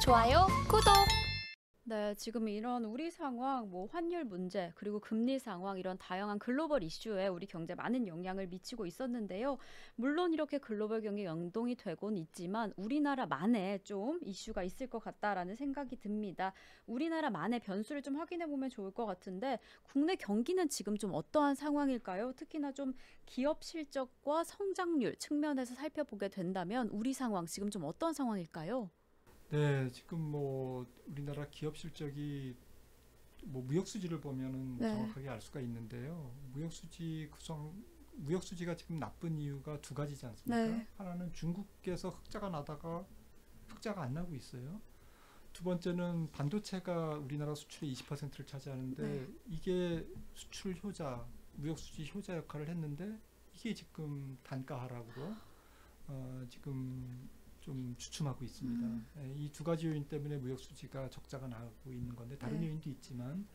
좋아요, 구독! 네, 지금 이런 우리 상황, 환율 문제, 그리고 금리 상황, 이런 다양한 글로벌 이슈에 우리 경제에 많은 영향을 미치고 있었는데요. 물론 이렇게 글로벌 경기 연동이 되곤 있지만 우리나라만의 좀 이슈가 있을 것 같다라는 생각이 듭니다. 우리나라만의 변수를 좀 확인해 보면 좋을 것 같은데, 국내 경기는 지금 좀 어떠한 상황일까요? 특히나 좀 기업 실적과 성장률 측면에서 살펴보게 된다면 우리 상황 지금 좀 어떤 상황일까요? 네, 지금 우리나라 기업 실적이 무역 수지를 보면은 네. 정확하게 알 수가 있는데요. 무역 수지가 지금 나쁜 이유가 두 가지지 않습니까? 네. 하나는 중국에서 흑자가 나다가 흑자가 안 나고 있어요. 두 번째는 반도체가 우리나라 수출의 20%를 차지하는데 네. 이게 수출 효자, 무역 수지 효자 역할을 했는데 이게 지금 단가 하락으로 지금 좀 주춤하고 있습니다. 이 두 가지 요인 때문에 무역 수지가 적자가 나고 있는 건데 다른 네. 요인도 있지만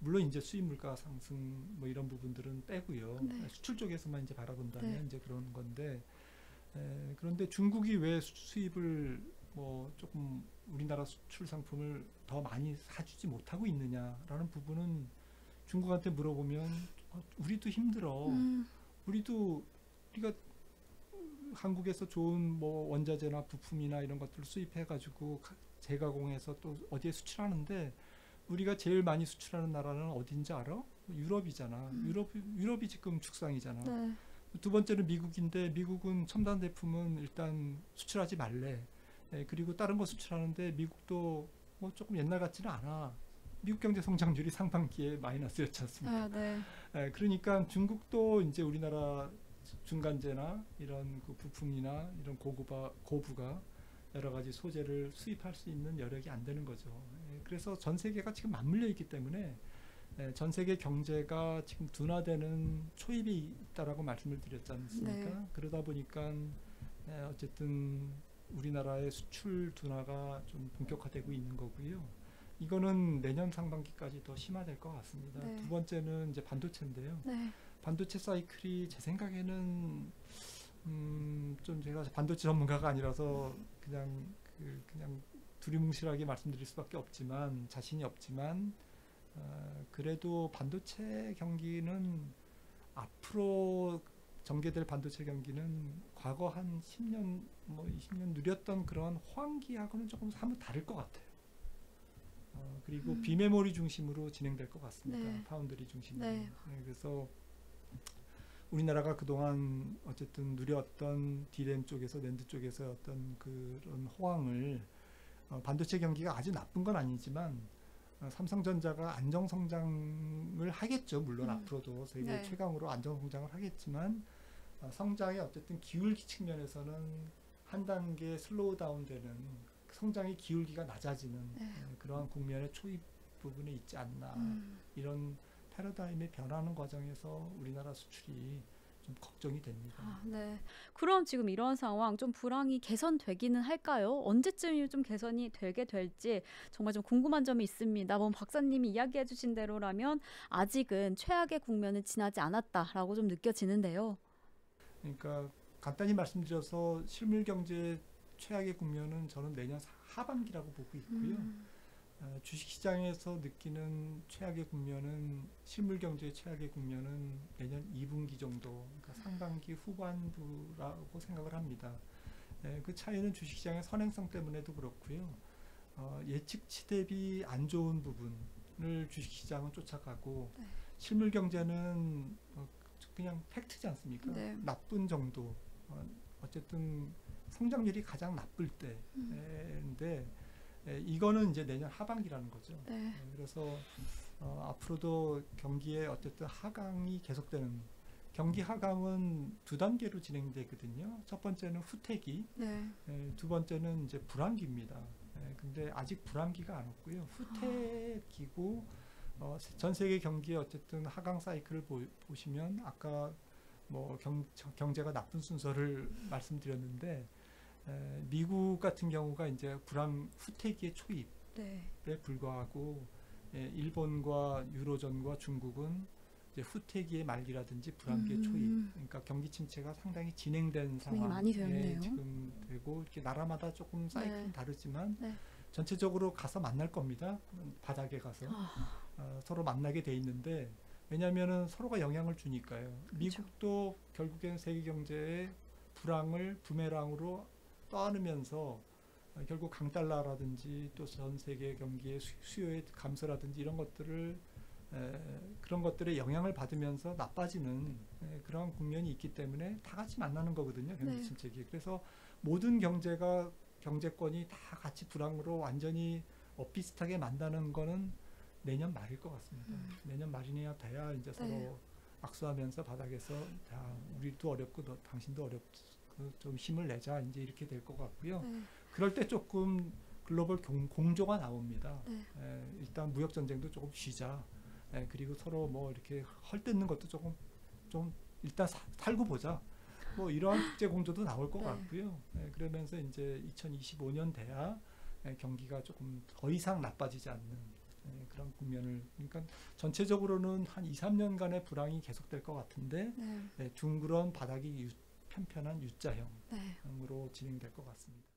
물론 이제 수입 물가 상승 이런 부분들은 빼고요. 네. 수출 쪽에서만 이제 바라본다면 네. 이제 그런 건데 그런데 중국이 왜 수입을 조금 우리나라 수출 상품을 더 많이 사주지 못하고 있느냐라는 부분은 중국한테 물어보면 우리도 힘들어. 우리가 한국에서 좋은 원자재나 부품이나 이런 것들을 수입해가지고 재가공해서 또 어디에 수출하는데 우리가 제일 많이 수출하는 나라는 어딘지 알아? 유럽이잖아. 유럽이 지금 축상이잖아. 네. 두 번째는 미국인데 미국은 첨단 제품은 일단 수출하지 말래. 그리고 다른 거 수출하는데 미국도 조금 옛날 같지는 않아. 미국 경제 성장률이 상반기에 마이너스였지 않습니까? 네. 그러니까 중국도 이제 우리나라 중간재나 이런 그 부품이나 이런 고부가 여러 가지 소재를 수입할 수 있는 여력이 안 되는 거죠. 그래서 전 세계가 지금 맞물려 있기 때문에 전 세계 경제가 지금 둔화되는 초입이 있다라고 말씀을 드렸지 않습니까? 네. 그러다 보니까 어쨌든 우리나라의 수출 둔화가 좀 본격화되고 있는 거고요. 이거는 내년 상반기까지 더 심화될 것 같습니다. 네. 두 번째는 이제 반도체인데요. 네. 반도체 사이클이 제 생각에는 좀 제가 반도체 전문가가 아니라서 그냥 두리뭉실하게 말씀드릴 수밖에 없지만 자신이 없지만 그래도 반도체 경기는 앞으로 전개될 반도체 경기는 과거 한 10년 20년 누렸던 그런 호황기하고는 조금 사뭇 다를 것 같아요. 그리고 비메모리 중심으로 진행될 것 같습니다. 네. 파운드리 중심으로. 네. 그래서 우리나라가 그동안 어쨌든 누렸던 D램 쪽에서 낸드 쪽에서 어떤 그런 호황을 반도체 경기가 아주 나쁜 건 아니지만 삼성전자가 안정성장을 하겠죠. 물론 앞으로도 세계 네. 최강으로 안정성장을 하겠지만 성장의 어쨌든 기울기 측면에서는 한 단계 슬로우 다운되는 성장의 기울기가 낮아지는 그러한 국면의 초입 부분에 있지 않나. 이런 패러다임의 변하는 과정에서 우리나라 수출이 좀 걱정이 됩니다. 네. 그럼 지금 이런 상황 좀 불황이 개선되기는 할까요? 언제쯤이면 좀 개선이 되게 될지 정말 좀 궁금한 점이 있습니다. 박사님이 이야기해 주신 대로라면 아직은 최악의 국면은 지나지 않았다라고 좀 느껴지는데요. 그러니까 간단히 말씀드려서 실물 경제 최악의 국면은 저는 내년 하반기라고 보고 있고요. 주식시장에서 느끼는 최악의 국면은 실물 경제의 최악의 국면은 내년 2분기 정도, 그러니까 상반기 후반부라고 생각을 합니다. 그 차이는 주식시장의 선행성 때문에도 그렇고요. 예측치 대비 안 좋은 부분을 주식시장은 쫓아가고 실물 경제는 그냥 팩트지 않습니까? 네. 나쁜 정도. 어쨌든 성장률이 가장 나쁠 때인데 이거는 이제 내년 하반기라는 거죠. 네. 그래서 앞으로도 경기에 어쨌든 하강이 계속되는 경기 하강은 두 단계로 진행되거든요. 첫 번째는 후퇴기, 네. 두 번째는 이제 불황기입니다. 근데 아직 불황기가 안 왔고요. 후퇴기고 전 세계 경기의 어쨌든 하강 사이클을 보시면 아까 경제가 나쁜 순서를 말씀드렸는데 미국 같은 경우가 이제 불황 후퇴기의 초입에 불과하고 일본과 유로존과 중국은 이제 후퇴기의 말기라든지 불황기의 초입, 그러니까 경기 침체가 상당히 진행된 상황에 많이 되었네요. 지금 되고 이렇게 나라마다 조금 사이클은 다르지만 전체적으로 가서 만날 겁니다. 바닥에 가서 서로 만나게 돼 있는데 왜냐하면은 서로가 영향을 주니까요. 그렇죠. 미국도 결국엔 세계 경제의 불황을 부메랑으로 떠안으면서 결국 강달러라든지 또 전 세계 경기의 수요의 감소라든지 이런 것들을 그런 것들의 영향을 받으면서 나빠지는 그런 국면이 있기 때문에 다 같이 만나는 거거든요. 경기 네. 침체기. 그래서 모든 경제권이 다 같이 불황으로 완전히 비슷하게 만나는 거는 내년 말일 것 같습니다. 내년 말이나 돼야 이제 서로 네. 악수하면서 바닥에서 다 우리도 어렵고 너 당신도 어렵고 좀 힘을 내자 이제 이렇게 될 것 같고요. 네. 그럴 때 조금 글로벌 공조가 나옵니다. 네. 일단 무역 전쟁도 조금 쉬자. 그리고 서로 뭐 이렇게 헐뜯는 것도 좀 일단 살고 보자. 뭐 이러한 국제 공조도 나올 것 네. 같고요. 그러면서 이제 2025년 돼야 경기가 조금 더 이상 나빠지지 않는 그런 국면을 그러니까 전체적으로는 한 2, 3년간의 불황이 계속될 것 같은데 네. 둥그런 바닥이 편편한 U자형으로 네. 진행될 것 같습니다.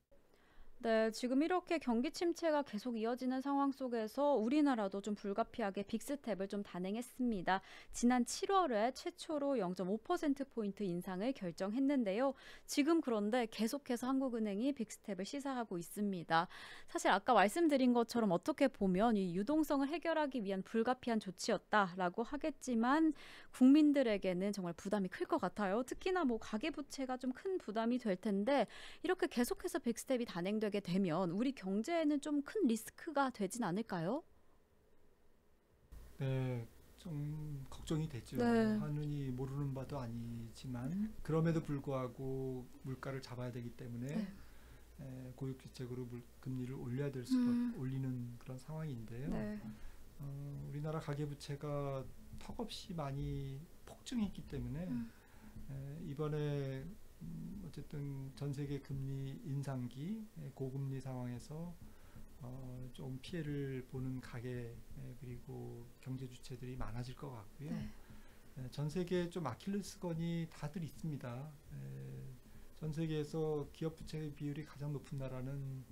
네, 지금 이렇게 경기 침체가 계속 이어지는 상황 속에서 우리나라도 좀 불가피하게 빅스텝을 좀 단행했습니다. 지난 7월에 최초로 0.5%포인트 인상을 결정했는데요. 지금 그런데 계속해서 한국은행이 빅스텝을 시사하고 있습니다. 사실 아까 말씀드린 것처럼 어떻게 보면 이 유동성을 해결하기 위한 불가피한 조치였다라고 하겠지만 국민들에게는 정말 부담이 클 것 같아요. 특히나 뭐 가계부채가 좀 큰 부담이 될 텐데 이렇게 계속해서 빅스텝이 단행되게 되면 우리 경제에는 좀 큰 리스크가 되진 않을까요? 네, 좀 걱정이 되죠. 네. 하느니 모르는 바도 아니지만 그럼에도 불구하고 물가를 잡아야 되기 때문에 네. 고육지책으로 금리를 올리는 그런 상황인데요. 네. 우리나라 가계부채가 턱없이 많이 폭증했기 때문에 이번에 어쨌든 전 세계 금리 인상기 고금리 상황에서 좀 피해를 보는 가계 그리고 경제 주체들이 많아질 것 같고요. 네. 전 세계에 좀 아킬레스건이 다들 있습니다. 전 세계에서 기업 부채 비율이 가장 높은 나라는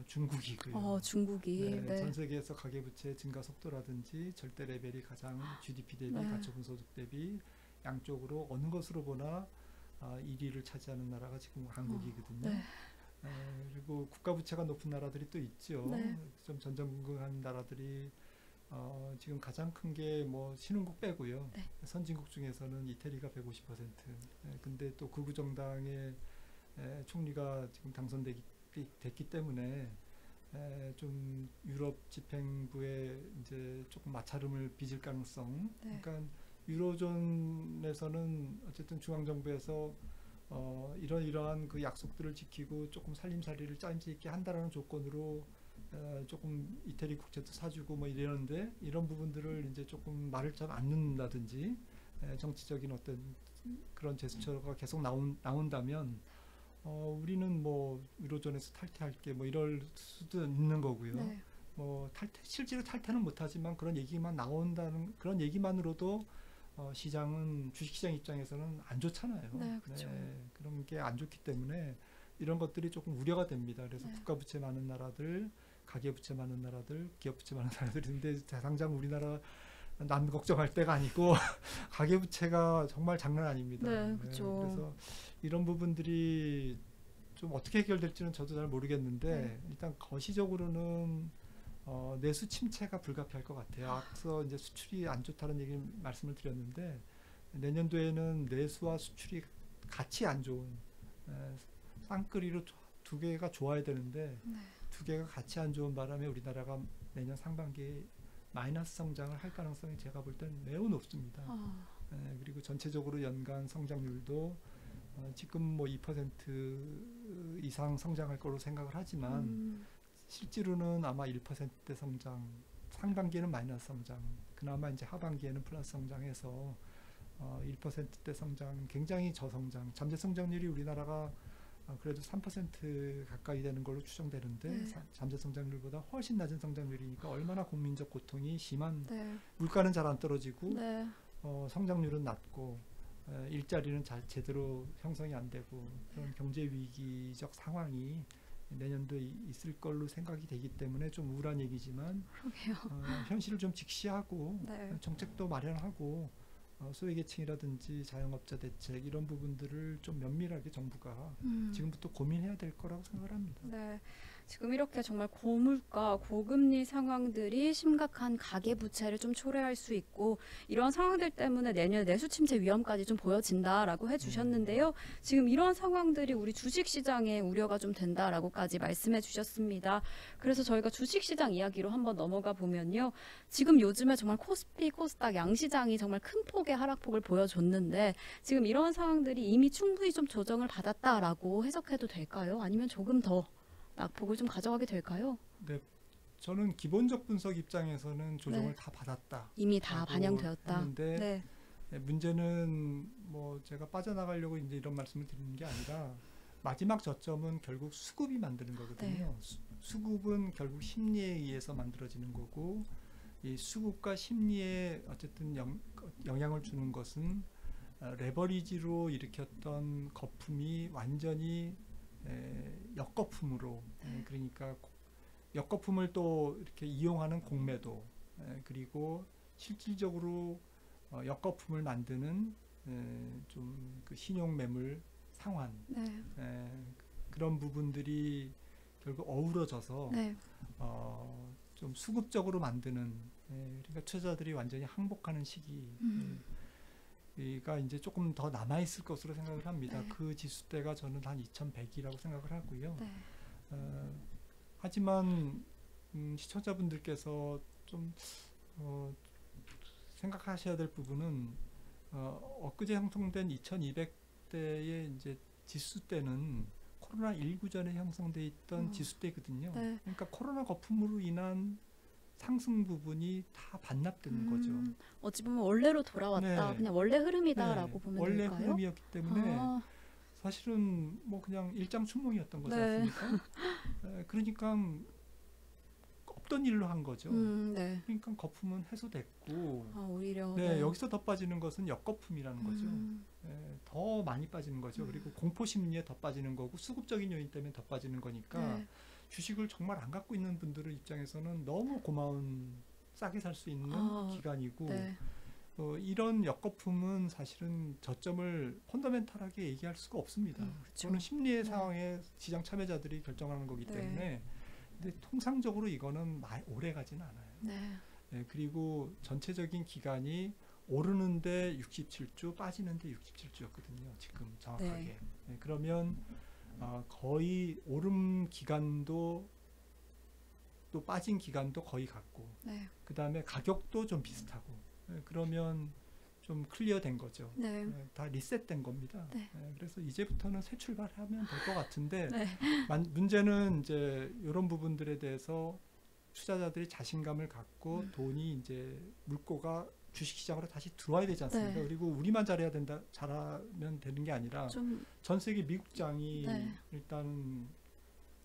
중국이고요. 중국이. 네. 전 세계에서 가계 부채 증가 속도라든지 절대 레벨이 가장 GDP 대비 네. 가처분 소득 대비 양쪽으로 어느 것으로 보나 1위를 차지하는 나라가 지금 한국이거든요. 네. 그리고 국가 부채가 높은 나라들이 또 있죠. 네. 좀 전전긍긍한 나라들이 지금 가장 큰 게 뭐 신흥국 빼고요. 네. 선진국 중에서는 이태리가 150%. 근데 또 극우 정당의 총리가 지금 됐기 때문에 좀 유럽 집행부에 이제 조금 마찰음을 빚을 가능성. 네. 그러니까 유로존에서는 어쨌든 중앙 정부에서 이러한 그 약속들을 지키고 조금 살림살이를 짜임새 있게 한다라는 조건으로 조금 이태리 국채도 사주고 뭐 이러는데 이런 부분들을 이제 조금 말을 잘 안 듣는다든지 정치적인 어떤 그런 제스처가 계속 나온다면 우리는 뭐 유로존에서 탈퇴할게 뭐 이럴 수도 있는 거고요. 네. 뭐 실제로 탈퇴는 못하지만 그런 얘기만 나온다는 그런 얘기만으로도 시장은 주식시장 입장에서는 안 좋잖아요. 네, 그렇죠. 그런 게 안 좋기 때문에 이런 것들이 조금 우려가 됩니다. 그래서 네. 국가부채 많은 나라들, 가계부채 많은 나라들, 기업부채 많은 나라들인데 당장 우리나라 남 걱정할 때가 아니고 가계부채가 정말 장난 아닙니다. 네, 그렇죠. 그래서 이런 부분들이 좀 어떻게 해결될지는 저도 잘 모르겠는데 일단 거시적으로는 내수 침체가 불가피할 것 같아요. 앞서 이제 수출이 안 좋다는 얘기 말씀을 드렸는데 내년도에는 내수와 수출이 같이 안 좋은 쌍끌이로 두 개가 좋아야 되는데 두 개가 같이 안 좋은 바람에 우리나라가 내년 상반기에 마이너스 성장을 할 가능성이 제가 볼 때는 매우 높습니다. 그리고 전체적으로 연간 성장률도 지금 뭐 2% 이상 성장할 거로 생각을 하지만 실제로는 아마 1%대 성장, 상반기에는 마이너스 성장, 그나마 이제 하반기에는 플러스 성장해서 1%대 성장, 굉장히 저성장, 잠재 성장률이 우리나라가 그래도 3% 가까이 되는 걸로 추정되는데 잠재 성장률보다 훨씬 낮은 성장률이니까 얼마나 국민적 고통이 심한 물가는 잘 안 떨어지고 성장률은 낮고 일자리는 제대로 형성이 안 되고 그런 경제 위기적 상황이 내년도에 있을 걸로 생각이 되기 때문에 좀 우울한 얘기지만 그러게요. 현실을 좀 직시하고 네. 정책도 마련하고 소외계층이라든지 자영업자 대책 이런 부분들을 좀 면밀하게 정부가 지금부터 고민해야 될 거라고 생각을 합니다. 네. 지금 이렇게 정말 고물가, 고금리 상황들이 심각한 가계부채를 좀 초래할 수 있고 이런 상황들 때문에 내년에 내수 침체 위험까지 좀 보여진다라고 해주셨는데요. 지금 이런 상황들이 우리 주식시장에 우려가 좀 된다라고까지 말씀해 주셨습니다. 그래서 저희가 주식시장 이야기로 한번 넘어가 보면요. 지금 요즘에 정말 코스피, 코스닥 양시장이 정말 큰 폭의 하락폭을 보여줬는데 지금 이런 상황들이 이미 충분히 좀 조정을 받았다라고 해석해도 될까요? 아니면 조금 더 낙폭을 좀 가져가게 될까요? 네, 저는 기본적 분석 입장에서는 조정을 네. 다 받았다. 이미 다 반영되었다. 했는데 네. 문제는 뭐 제가 빠져나가려고 이제 이런 말씀을 드리는 게 아니라 마지막 저점은 결국 수급이 만드는 거거든요. 수급은 결국 심리에 의해서 만들어지는 거고 이 수급과 심리에 어쨌든 영향을 주는 것은 레버리지로 일으켰던 거품이 완전히 역거품으로 그러니까 역거품을 또 이렇게 이용하는 공매도 그리고 실질적으로 역거품을 만드는 좀 그 신용 매물 상환 그런 부분들이 결국 어우러져서 네. 좀 수급적으로 만드는 그러니까 투자자들이 완전히 항복하는 시기가 이제 조금 더 남아 있을 것으로 생각을 합니다. 네. 그 지수대가 저는 한 2100이라고 생각을 하고요. 네. 하지만 시청자분들께서 좀 생각하셔야 될 부분은 엊그제 형성된 2200대의 이제 지수대는 코로나19 전에 형성돼 있던 지수대거든요. 네. 그러니까 코로나 거품으로 인한 상승 부분이 다 반납되는 거죠. 어찌 보면 원래로 돌아왔다. 네. 그냥 원래 흐름이다라고 보면 원래 될까요? 흐름이었기 때문에 아, 사실은 뭐 그냥 일장춘몽이었던 거지 네. 않습니까? 그러니까 없던 일로 한 거죠. 네. 그러니까 거품은 해소됐고 오히려. 네, 여기서 더 빠지는 것은 역거품이라는 거죠. 더 많이 빠지는 거죠. 그리고 공포 심리에 더 빠지는 거고 수급적인 요인 때문에 더 빠지는 거니까 네. 주식을 정말 안 갖고 있는 분들 입장에서는 너무 고마운 싸게 살 수 있는 기간이고 네. 이런 역거품은 사실은 저점을 펀더멘탈하게 얘기할 수가 없습니다. 그렇죠. 그거는 심리의 네. 상황에 시장 참여자들이 결정하는 거기 네. 때문에 근데 통상적으로 이거는 오래 가지는 않아요. 네. 그리고 전체적인 기간이 오르는데 67주, 빠지는데 67주였거든요. 지금 정확하게. 그러면 거의 오름 기간도 또 빠진 기간도 거의 같고 네. 그 다음에 가격도 좀 비슷하고 그러면 좀 클리어된 거죠. 네. 다 리셋된 겁니다. 네. 그래서 이제부터는 새 출발하면 될 것 같은데 네. 문제는 이제 이런 부분들에 대해서 투자자들이 자신감을 갖고 돈이 이제 물꼬가 주식시장으로 다시 들어와야 되지 않습니까? 네. 그리고 우리만 잘하면 되는 게 아니라 좀 전 세계 미국장이 네. 일단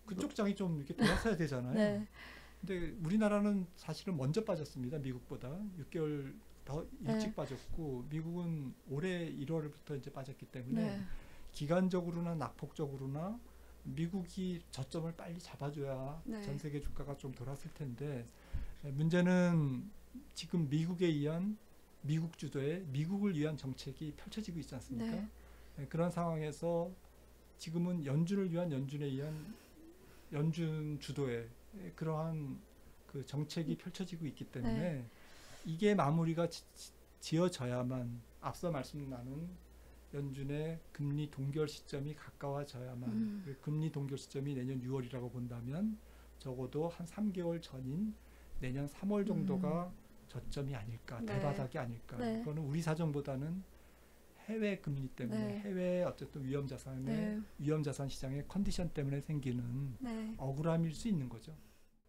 그쪽 장이 좀 이렇게 돌아서야 되잖아요. 네. 근데 우리나라는 사실은 먼저 빠졌습니다. 미국보다 6개월 더 일찍 네. 빠졌고 미국은 올해 1월부터 이제 빠졌기 때문에 네. 기간적으로나 낙폭적으로나 미국이 저점을 빨리 잡아줘야 네. 전 세계 주가가 좀 돌았을 텐데 문제는 지금 미국에 의한 미국 주도의 미국을 위한 정책이 펼쳐지고 있지 않습니까? 네. 그런 상황에서 지금은 연준을 위한 연준에 의한 연준 주도의 그러한 그 정책이 펼쳐지고 있기 때문에 네. 이게 마무리가 지어져야만 앞서 말씀 나눈 연준의 금리 동결 시점이 가까워져야만 그 금리 동결 시점이 내년 6월이라고 본다면 적어도 한 3개월 전인 내년 3월 정도가 저점이 아닐까 네. 대바닥이 아닐까 네. 그거는 우리 사정보다는 해외 금리 때문에 네. 해외 어쨌든 위험자산의 네. 위험자산 시장의 컨디션 때문에 생기는 네. 억울함일 수 있는 거죠.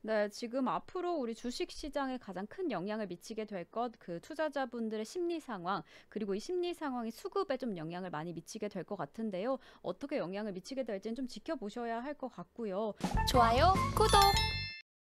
네, 지금 앞으로 우리 주식 시장에 가장 큰 영향을 미치게 될 것, 그 투자자분들의 심리 상황, 그리고 이 심리 상황이 수급에 좀 영향을 많이 미치게 될 것 같은데요. 어떻게 영향을 미치게 될지는 좀 지켜보셔야 할 것 같고요. 좋아요, 구독!